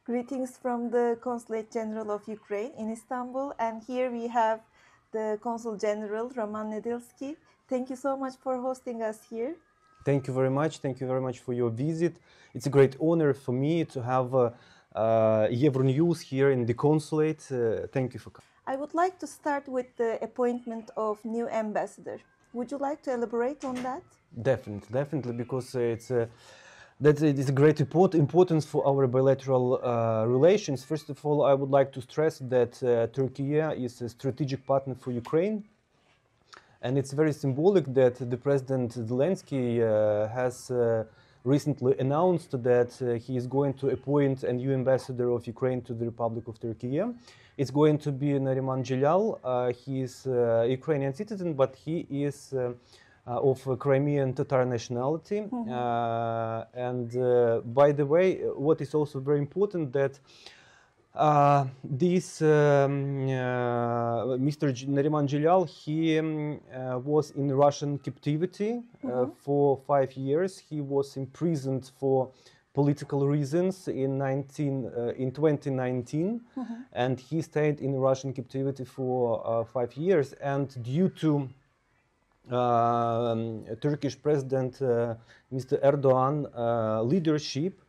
Greetings from the Consulate General of Ukraine in Istanbul, and here we have the Consul General, Nedilsky'yi. Thank you so much for hosting us here. Thank you very much. Thank you very much for your visit. It's a great honor for me to have Euronews here in the consulate. Thank you for coming. I would like to start with the appointment of new ambassador. Would you like to elaborate on that? Definitely, because that it is a great importance for our bilateral relations. First of all, I would like to stress that Türkiye is a strategic partner for Ukraine. And it's very symbolic that the President Zelensky has recently announced that he is going to appoint a new ambassador of Ukraine to the Republic of Turkey. It's going to be Neriman Celal. He is a Ukrainian citizen, but he is of Crimean Tatar nationality. And by the way, what is also very important that Mr. Neriman Celal, he was in Russian captivity for 5 years. He was imprisoned for political reasons in 2019, and he stayed in Russian captivity for 5 years. And due to Turkish President Mr. Erdogan leadership,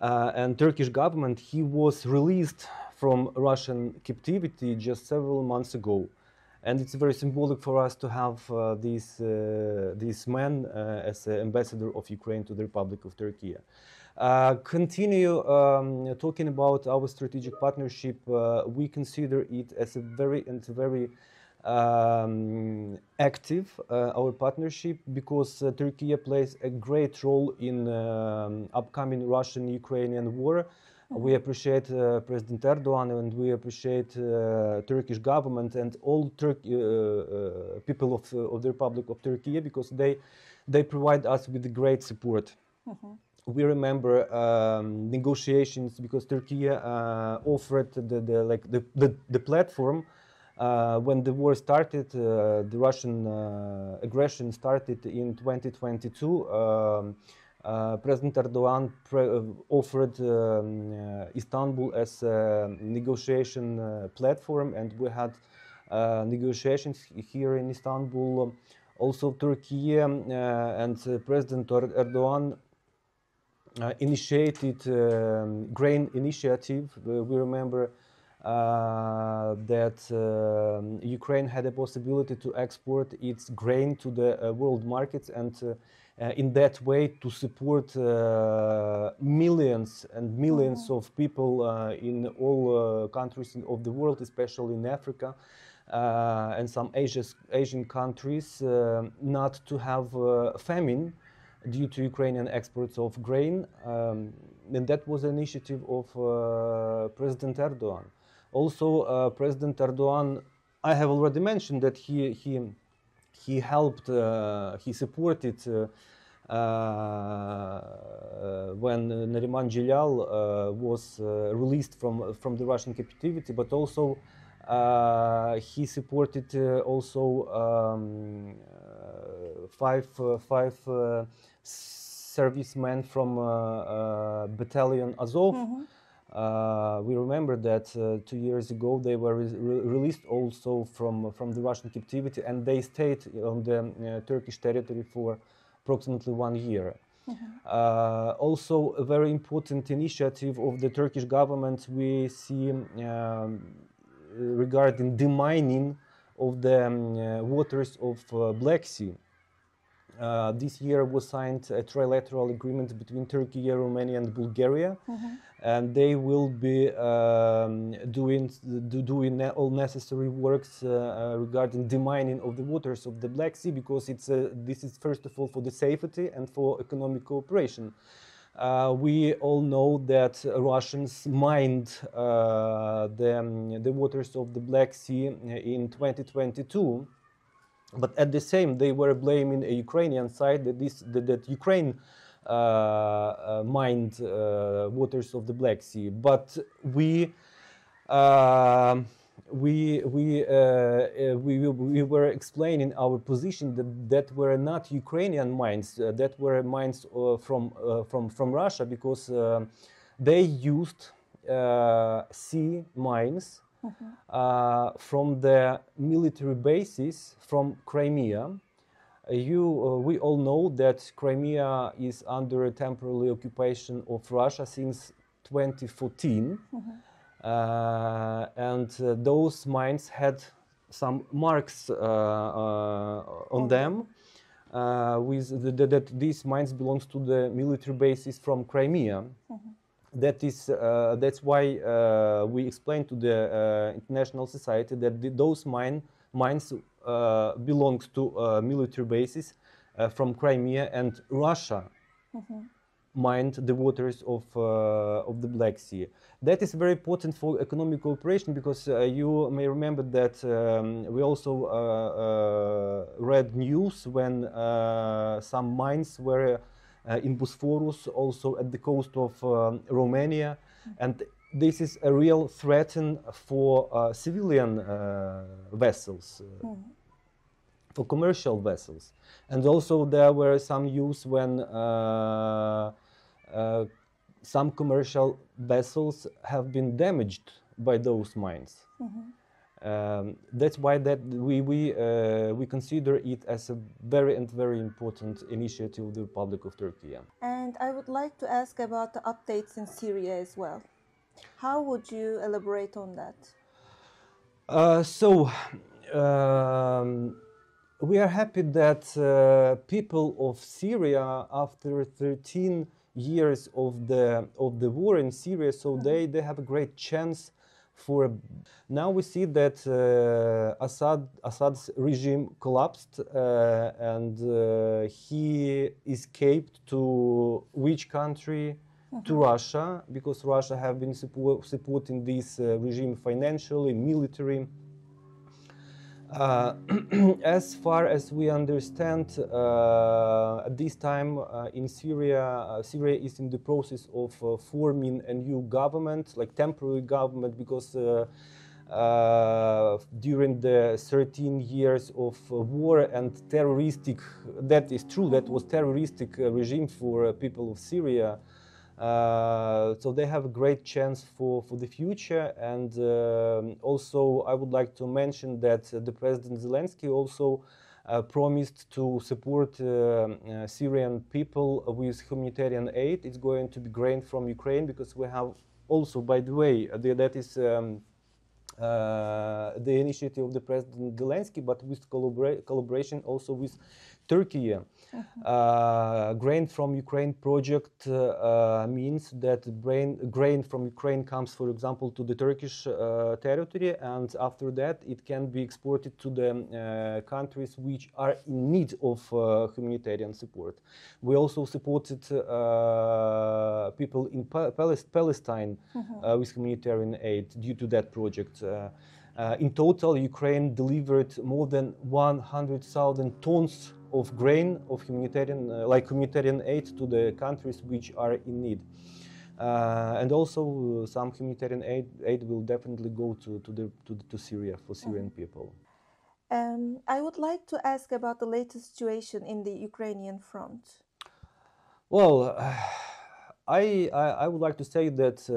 and Turkish government, he was released from Russian captivity just several months ago. And it's very symbolic for us to have this man as ambassador of Ukraine to the Republic of Turkey. Continue talking about our strategic partnership. We consider it as a very active our partnership, because Turkey plays a great role in upcoming Russian-Ukrainian war. We appreciate President Erdogan, and we appreciate Turkish government and all people of the Republic of Turkey, because they provide us with great support. We remember negotiations, because Turkey offered the platform. When the war started, the Russian aggression started in 2022, President Erdogan offered Istanbul as a negotiation platform, and we had negotiations here in Istanbul. Also, Turkey and President Erdogan initiated grain initiative. We remember that Ukraine had a possibility to export its grain to the world markets, and in that way to support millions and millions of people in all countries of the world, especially in Africa and some Asian countries, not to have famine due to Ukrainian exports of grain. And that was an initiative of President Erdogan. Also, President Erdogan, I have already mentioned that he helped, he supported when Neriman Celal was released from the Russian captivity, but also he supported also five servicemen from battalion Azov. We remember that 2 years ago they were released also from the Russian captivity, and they stayed on the Turkish territory for approximately 1 year. Also, a very important initiative of the Turkish government we see regarding demining of the waters of Black Sea. This year was signed a trilateral agreement between Turkey, Romania, and Bulgaria, and they will be doing all necessary works regarding demining of the waters of the Black Sea, because this is first of all for the safety and for economic cooperation. We all know that Russians mined the waters of the Black Sea in 2022. But at the same, they were blaming a Ukrainian side that Ukraine mined waters of the Black Sea. But we were explaining our position that were not Ukrainian mines, that were mines from Russia, because they used sea mines from the military bases from Crimea. We all know that Crimea is under temporary occupation of Russia since 2014, and those mines had some marks on them, that these mines belongs to the military bases from Crimea. That's why we explained to the international society that those mines belongs to military bases from Crimea, and Russia mined the waters of the Black Sea. That is very important for economic cooperation, because you may remember that we also read news when some mines were in Bosphorus, also at the coast of Romania, and this is a real threat for civilian vessels, for commercial vessels. And also there were some news when some commercial vessels have been damaged by those mines. That's why we consider it as a very important initiative of the Republic of Turkey. And I would like to ask about the updates in Syria as well. How would you elaborate on that? We are happy that people of Syria, after 13 years of the war in Syria, so they have a great chance for. Now we see that Assad's regime collapsed, and he escaped to which country? To Russia, because Russia have been supporting this regime financially, military. As far as we understand, at this time in Syria, Syria is in the process of forming a new government, like temporary government, because during the 13 years of war and terroristic, that is true, that was terroristic regime for people of Syria. So they have a great chance for the future, and also I would like to mention that the President Zelensky also promised to support Syrian people with humanitarian aid. It's going to be grain from Ukraine, because we have also, by the way, that is the initiative of the President Zelensky, but with collaboration also with Turkey. Grain from Ukraine project means that grain from Ukraine comes, for example, to the Turkish territory, and after that it can be exported to the countries which are in need of humanitarian support. We also supported people in Palestine with humanitarian aid due to that project. In total, Ukraine delivered more than 100,000 tons of grain, of humanitarian aid to the countries which are in need. And also some humanitarian aid will definitely go to Syria, for Syrian people. I would like to ask about the latest situation in the Ukrainian front. Well, I would like to say that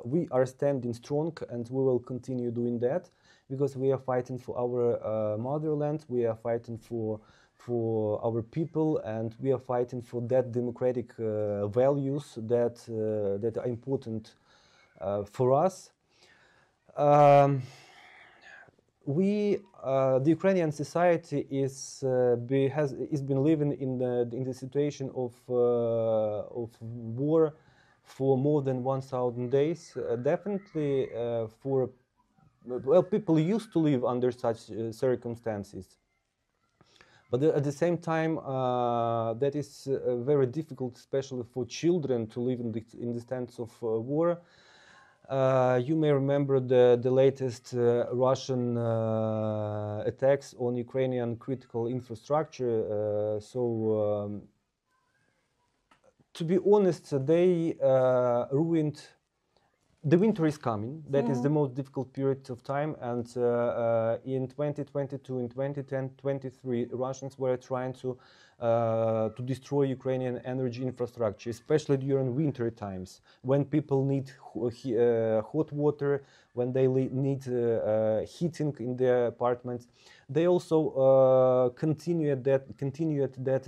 we are standing strong, and we will continue doing that, because we are fighting for our motherland, we are fighting for our people, and we are fighting for that democratic values that are important for us. The Ukrainian society has been living in the situation of war for more than 1,000 days. Definitely, people used to live under such circumstances. But at the same time, that is very difficult, especially for children, to live in the stance of war. You may remember the latest Russian attacks on Ukrainian critical infrastructure. To be honest, they ruined. The winter is coming. That is the most difficult period of time. And in 2022, in 2023, Russians were trying to to destroy Ukrainian energy infrastructure, especially during winter times when people need hot water, when they need heating in their apartments. They also continued that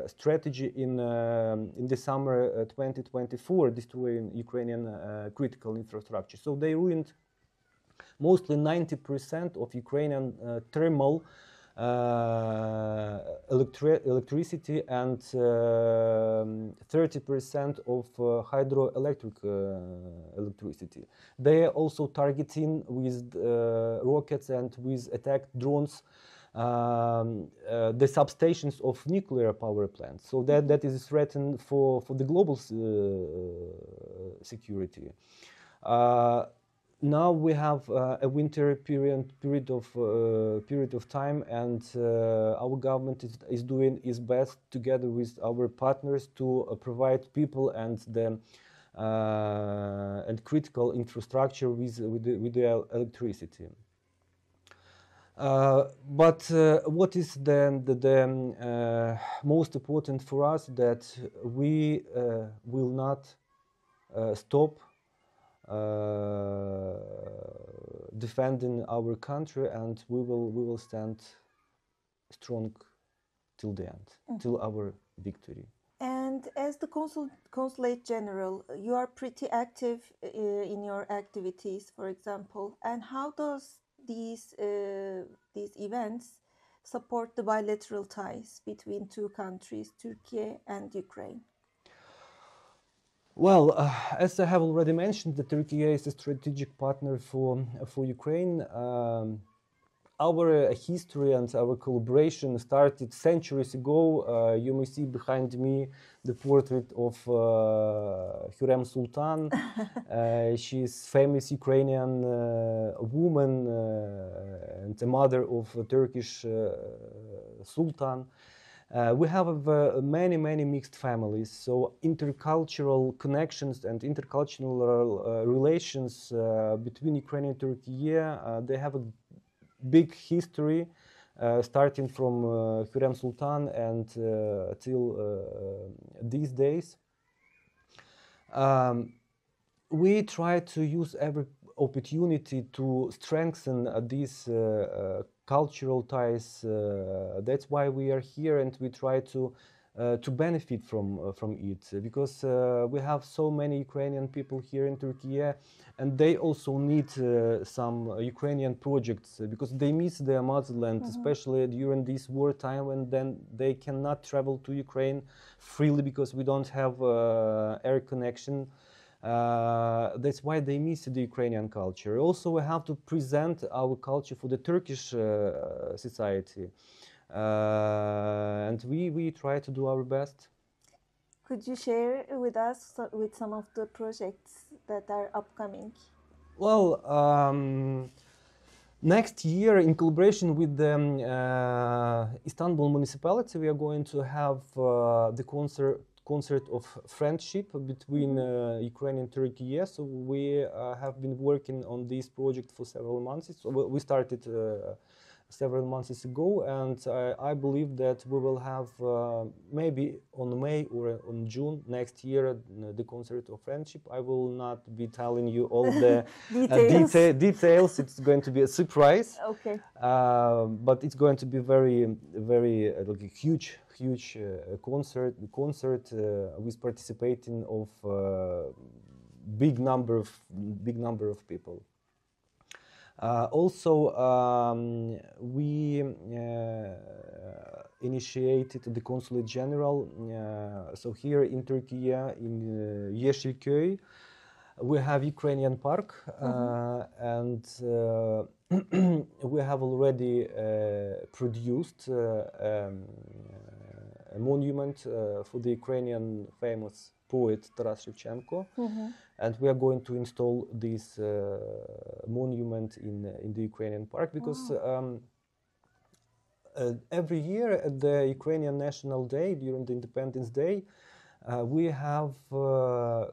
strategy in the summer 2024, destroying Ukrainian critical infrastructure. So they ruined mostly 90% of Ukrainian thermal electricity and 30% of hydroelectric electricity. They are also targeting with rockets and with attack drones the substations of nuclear power plants. So that is a threat for the global security. Now we have a winter period of time, and our government is doing its best together with our partners to provide people and the and critical infrastructure with the electricity. But what is then the most important for us, that we will not stop defending our country, and we will stand strong till the end, till our victory. And as the Consulate General, you are pretty active in your activities, for example. And how does these events support the bilateral ties between two countries, Turkey and Ukraine? Well, as I have already mentioned, the Türkiye is a strategic partner for Ukraine. Our history and our collaboration started centuries ago. You may see behind me the portrait of Hürrem Sultan. She is famous Ukrainian woman and the mother of a Turkish Sultan. We have many mixed families, so intercultural connections and intercultural relations between Ukraine and Turkey, they have a big history, starting from Hürrem Sultan and till these days. We try to use every opportunity to strengthen these cultural ties. That's why we are here, and we try to benefit from it, because we have so many Ukrainian people here in Turkey, and they also need some Ukrainian projects, because they miss their motherland, especially during this war time, and then they cannot travel to Ukraine freely because we don't have air connection. That's why they miss the Ukrainian culture. Also, we have to present our culture for the Turkish society, and we try to do our best. Could you share with us with some of the projects that are upcoming? Well, next year, in collaboration with the Istanbul municipality, we are going to have the concert of friendship between Ukraine and Turkey. So we have been working on this project for several months. So we started several months ago, and I believe that we will have maybe on May or on June next year the concert of friendship. I will not be telling you all the details. It's going to be a surprise. Okay. But it's going to be very like a huge concert with participating of big number of people. Also, we initiated the Consulate General. So here in Turkey, in Yeşilköy, we have Ukrainian Park, and we have already produced a monument for the Ukrainian famous poet Taras Shevchenko, and we are going to install this monument in the Ukrainian Park, because every year at the Ukrainian National Day, during the Independence Day, we have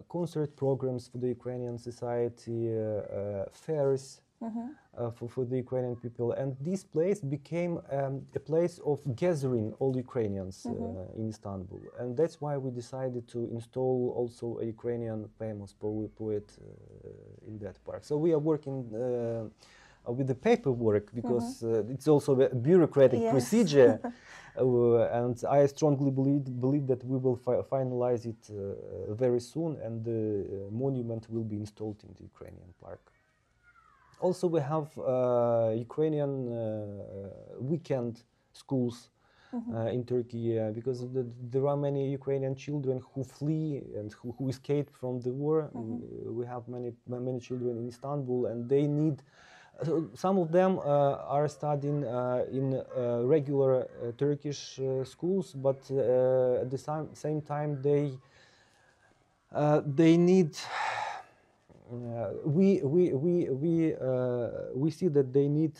concert programs for the Ukrainian society, fairs, for the Ukrainian people. And this place became a place of gathering all Ukrainians in Istanbul. And that's why we decided to install also a Ukrainian famous poet in that park. So we are working with the paperwork because it's also a bureaucratic procedure. And I strongly believe that we will finalize it very soon, and the monument will be installed in the Ukrainian park. Also, we have Ukrainian weekend schools in Turkey because there are many Ukrainian children who flee and who escaped from the war. We have many children in Istanbul, and they need. Some of them are studying in regular Turkish schools, but at the same time they need. We see that they need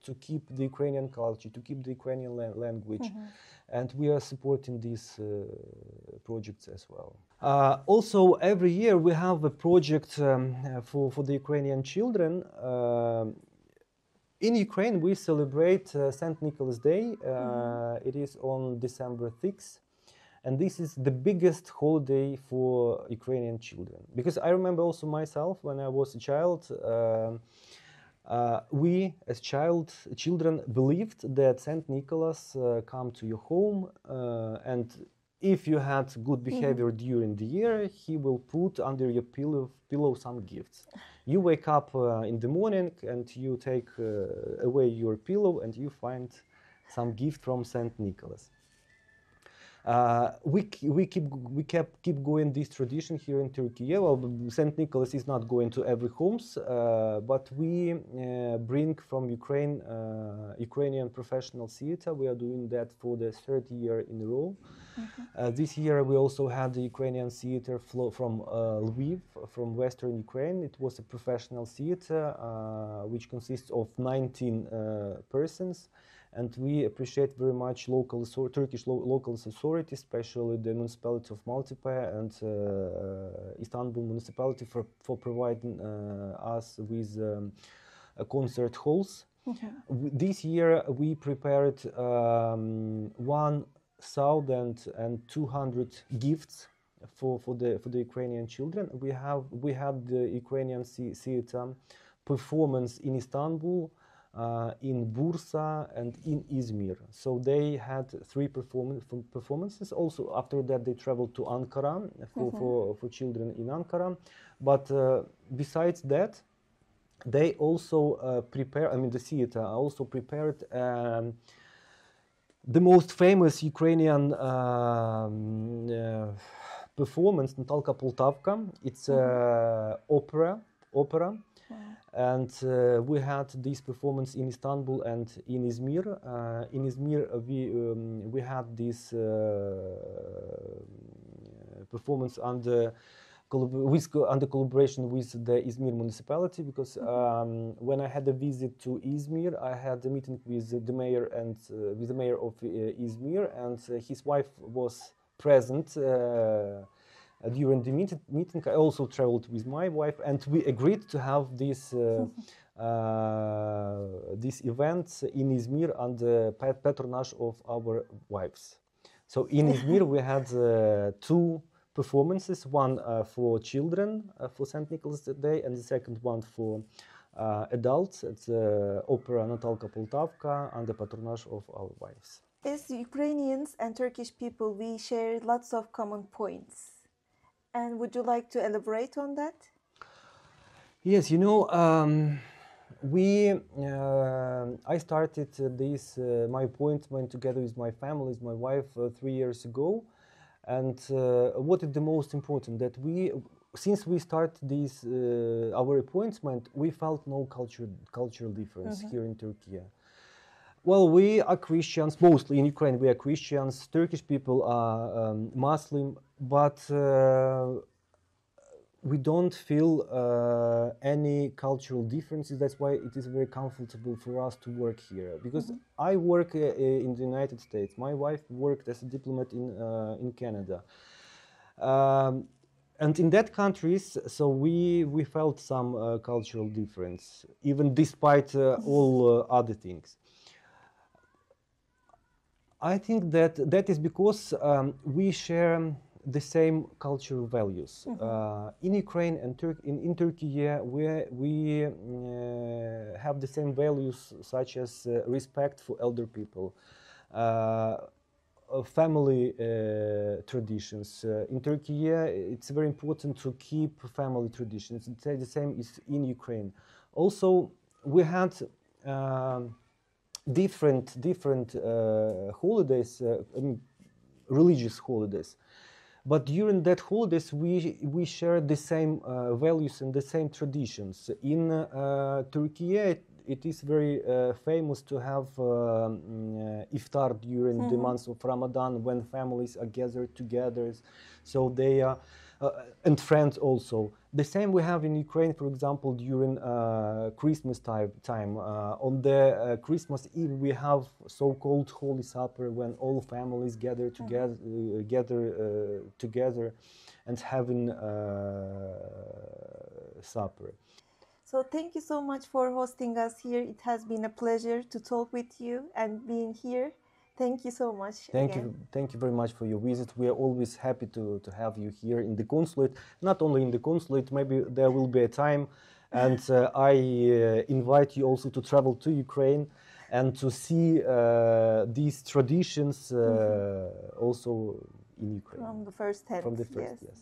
to keep the Ukrainian culture, to keep the Ukrainian language, and we are supporting these projects as well. Also, every year we have a project for the Ukrainian children. In Ukraine, we celebrate St. Nicholas Day. It is on December 6th. And this is the biggest holiday for Ukrainian children. Because I remember also myself when I was a child, we as children believed that Saint Nicholas come to your home, and if you had good behavior during the year, he will put under your pillow some gifts. You wake up in the morning and you take away your pillow and you find some gift from Saint Nicholas. We keep going this tradition here in Turkey. Well, Saint Nicholas is not going to every homes, but we bring from Ukrainian professional theater. We are doing that for the third year in a row. This year we also had the Ukrainian theater from Lviv, from Western Ukraine. It was a professional theater which consists of 19 persons. And we appreciate very much Turkish local authorities, especially the municipality of Maltepe and Istanbul municipality for providing us with concert halls. This year we prepared 1,200 gifts for the Ukrainian children. We had the Ukrainian theater performance in Istanbul, in Bursa and in Izmir. So they had 3 performances. Also after that they traveled to Ankara for children in Ankara. But besides that, they also the theater also prepared the most famous Ukrainian performance, Natalka Poltavka. It's opera. And we had this performance in Istanbul and in Izmir. In Izmir, we had this performance under collaboration with the Izmir municipality, because when I had a visit to Izmir, I had a meeting with the mayor and with the mayor of Izmir, and his wife was present. During the meeting, I also traveled with my wife, and we agreed to have this event in Izmir under patronage of our wives. So in Izmir we had 2 performances, one for children for St. Nicholas Day, and the second one for adults. It's opera Natalka Poltavka under patronage of our wives. As Ukrainians and Turkish people, we share lots of common points. And would you like to elaborate on that? Yes, I started my appointment together with my family, with my wife 3 years ago. And what is the most important, that since we started our appointment, we felt no cultural difference here in Turkey. Well, we are Christians, mostly in Ukraine we are Christians, Turkish people are Muslim, but we don't feel any cultural differences. That's why it is very comfortable for us to work here. Because I work in the United States. My wife worked as a diplomat in Canada. And in that countries, so we felt some cultural difference, even despite all other things. I think that is because we share the same cultural values. In Ukraine and in Turkey, we have the same values, such as respect for elder people, family traditions. In Turkey, it's very important to keep family traditions. It's the same is in Ukraine. Also, we had different holidays, I mean, religious holidays. But during that holidays, we share the same values and the same traditions. In Turkey, it is very famous to have iftar during the months of Ramadan, when families are gathered together. So they are, and friends also. The same we have in Ukraine, for example, during Christmas time. On the Christmas Eve, we have so-called Holy Supper, when all families gather together and having supper. So thank you so much for hosting us here. It has been a pleasure to talk with you and being here. Thank you so much. Thank you very much for your visit. We are always happy to have you here in the consulate. Not only in the consulate, maybe there will be a time, and I invite you also to travel to Ukraine and to see these traditions also in Ukraine. From the first hand. From the first, yes.